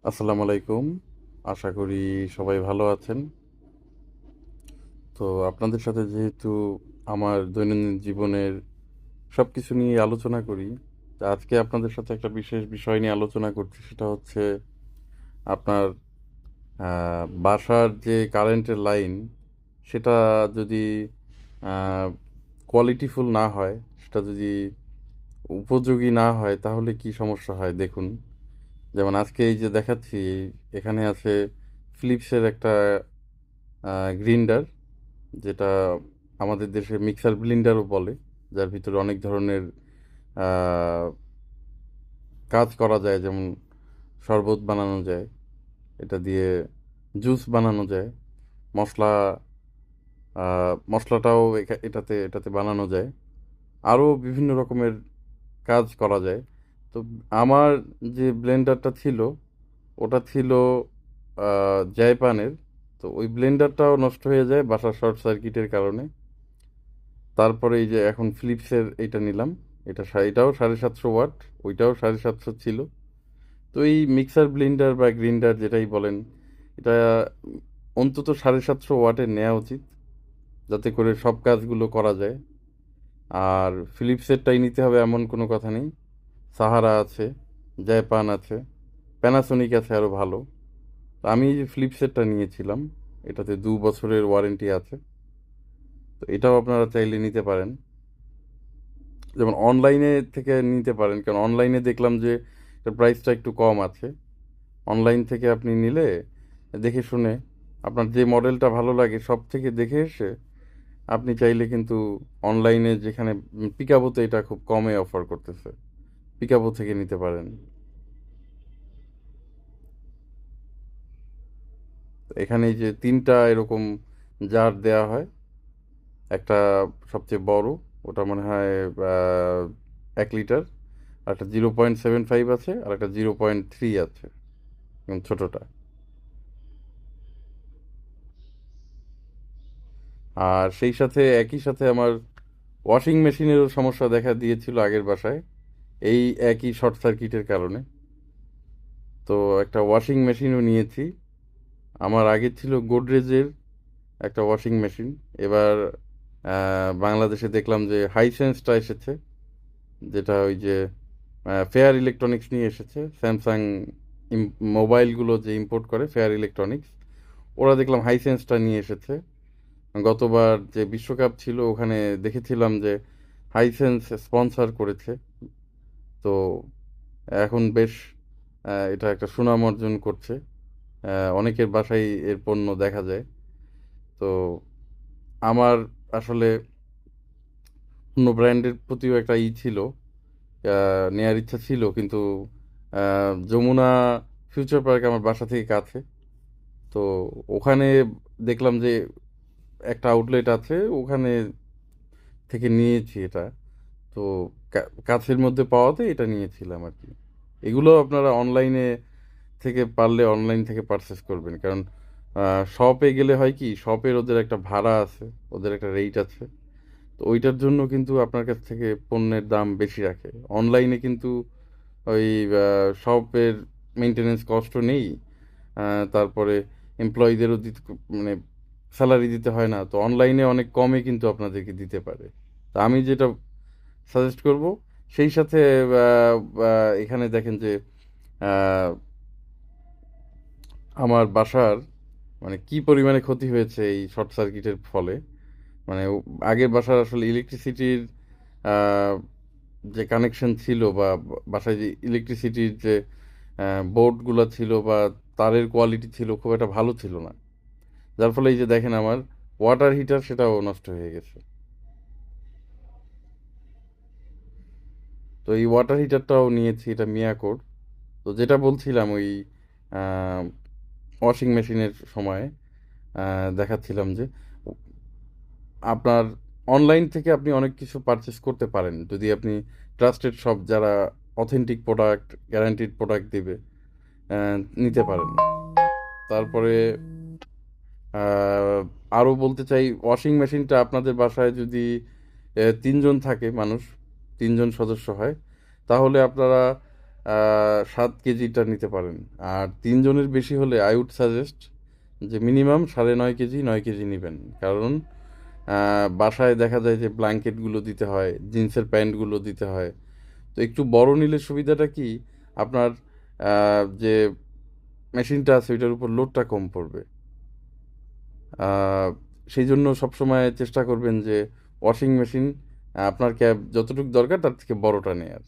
আসসালামু আলাইকুম। আশা করি সবাই ভালো আছেন। তো আপনাদের সাথে যেহেতু আমার দৈনন্দিন জীবনের সবকিছু নিয়ে আলোচনা করি, তা আজকে আপনাদের সাথে একটা বিশেষ বিষয় নিয়ে আলোচনা করছি। সেটা হচ্ছে আপনার বাসার যে কারেন্টের লাইন, সেটা যদি কোয়ালিটিফুল না হয়, সেটা যদি উপযোগী না হয়, তাহলে কি সমস্যা হয় দেখুন। যেমন আজকে এই যে দেখাচ্ছি, এখানে আছে ফিলিপসের একটা গ্রিন্ডার, যেটা আমাদের দেশে মিক্সার ব্লেন্ডারও বলে, যার ভিতরে অনেক ধরনের আহ, কাজ করা যায়। যেমন শরবত বানানো যায়, এটা দিয়ে জুস বানানো যায়, মশলা মশলাটাও এটাতে এটাতে বানানো যায়, আরও বিভিন্ন রকমের কাজ করা যায়। তো আমার যে ব্লেন্ডারটা ছিল, ওটা ছিল জাইপানের। তো ওই ব্লেন্ডারটাও নষ্ট হয়ে যায় বাসার শর্ট সার্কিটের কারণে। তারপরে এই যে এখন ফিলিপসের এইটা নিলাম, এটাও 750 ওয়াট, ওইটাও 750 ছিল। তো এই মিক্সার ব্লেন্ডার বা গ্রিন্ডার যেটাই বলেন, এটা অন্তত 750 ওয়াটের নেওয়া উচিত, যাতে করে সব কাজগুলো করা যায়। আর ফিলিপসেরটাই নিতে হবে এমন কোনো কথা নেই। সাহারা আছে, জাপান আছে, প্যানাসোনিক আছে আরও ভালো। তো আমি এই যে ফিলিপসেরটা নিয়েছিলাম, এটাতে 2 বছরের ওয়ারেন্টি আছে। তো এটাও আপনারা চাইলে নিতে পারেন। যেমন অনলাইনে থেকে নিতে পারেন, কারণ অনলাইনে দেখলাম যে এটার প্রাইসটা একটু কম আছে। অনলাইন থেকে আপনি নিলে দেখে শুনে আপনার যে মডেলটা ভালো লাগে সব থেকে দেখে এসে আপনি চাইলে কিন্তু অনলাইনে, যেখানে পিকাবোতে এটা খুব কমে অফার করতেছে, পিকাবো থেকে নিতে পারেন। তো এখানে এই যে 3টা এরকম জার দেয়া হয়। একটা সবচেয়ে বড়, ওটা মনে হয় 1 লিটার। আর একটা 0.75 আছে, আর একটা 0.3 আছে, এবং ছোটটা। আর সেই সাথে একই সাথে আমার ওয়াশিং মেশিনেরও সমস্যা দেখা দিয়েছিল আগের বাসায়, এই একই শর্ট সার্কিটের কারণে। তো একটা ওয়াশিং মেশিনও নিয়েছি। আমার আগে ছিল গোদরেজের একটা ওয়াশিং মেশিন। এবার বাংলাদেশে দেখলাম যে হাইসেন্সটা এসেছে, যেটা ওই যে ফেয়ার ইলেকট্রনিক্স নিয়ে এসেছে। স্যামসাং মোবাইলগুলো যে ইম্পোর্ট করে ফেয়ার ইলেকট্রনিক্স, ওরা দেখলাম হাইসেন্সটা নিয়ে এসেছে। গতবার যে বিশ্বকাপ ছিল, ওখানে দেখেছিলাম যে হাইসেন্স স্পন্সর করেছে। তো এখন বেশ এটা একটা সুনাম অর্জন করছে। অনেকের বাসায় এর পণ্য দেখা যায়। তো আমার আসলে অন্য ব্র্যান্ডের প্রতিও একটা ছিল, নেয়ার ইচ্ছা ছিল, কিন্তু যমুনা ফিউচার পার্ক আমার বাসা থেকে কাছে। তো ওখানে দেখলাম যে একটা আউটলেট আছে, ওখানে থেকে নিয়েছি এটা। তো কাছের মধ্যে পাওয়াতে এটা নিয়েছিলাম আর কি। এগুলো আপনারা অনলাইনে থেকে পারলে অনলাইন থেকে পারচেস করবেন, কারণ শপে গেলে হয় কি, শপের ওদের একটা ভাড়া আছে, ওদের একটা রেট আছে। তো ওইটার জন্য কিন্তু আপনার কাছ থেকে পণ্যের দাম বেশি রাখে। অনলাইনে কিন্তু ওই শপের মেনটেনেন্স কস্টও নেই। তারপরে এমপ্লয়ীদেরও দিতে মানে স্যালারি দিতে হয় না। তো অনলাইনে অনেক কমে কিন্তু আপনাদেরকে দিতে পারে। তা আমি যেটা সাজেস্ট করব, সেই সাথে এখানে দেখেন যে আহ, আমার বাসার মানে কি পরিমাণে ক্ষতি হয়েছে এই শর্ট সার্কিটের ফলে। মানে আগের বাসার আসলে ইলেকট্রিসিটির যে কানেকশন ছিল, বা বাসায় যে ইলেকট্রিসিটির যে বোর্ডগুলো ছিল বা তারের কোয়ালিটি ছিল, খুব একটা ভালো ছিল না। যার ফলে এই যে দেখেন আমার ওয়াটার হিটার সেটাও নষ্ট হয়ে গেছে। তো এই ওয়াটার হিটারটাও নিয়েছি, এটা মিয়াকোর। তো যেটা বলছিলাম, ওই ওয়াশিং মেশিনের সময় দেখাচ্ছিলাম যে আপনার অনলাইন থেকে আপনি অনেক কিছু পারচেস করতে পারেন, যদি আপনি ট্রাস্টেড শপ, যারা অথেন্টিক প্রোডাক্ট, গ্যারান্টিড প্রোডাক্ট দিবে, নিতে পারেন। তারপরে আরও বলতে চাই, ওয়াশিং মেশিনটা আপনাদের বাসায় যদি 3 জন থাকে মানুষ, 3 জন সদস্য হয়, তাহলে আপনারা 7 কেজিটা নিতে পারেন। আর 3 জনের বেশি হলে আই উড সাজেস্ট যে মিনিমাম 9.5 কেজি 9 কেজি নেবেন। কারণ বাসায় দেখা যায় যে ব্ল্যাঙ্কেটগুলো দিতে হয়, জিন্সের প্যান্টগুলো দিতে হয়। তো একটু বড় নিলে সুবিধাটা কি, আপনার যে মেশিনটা আছে ওইটার উপর লোডটা কম পড়বে। আহ, সেই জন্য সবসময় চেষ্টা করবেন যে ওয়াশিং মেশিন আপনার ক্যাব যতটুকু দরকার তার থেকে বড়টা নেয়ার।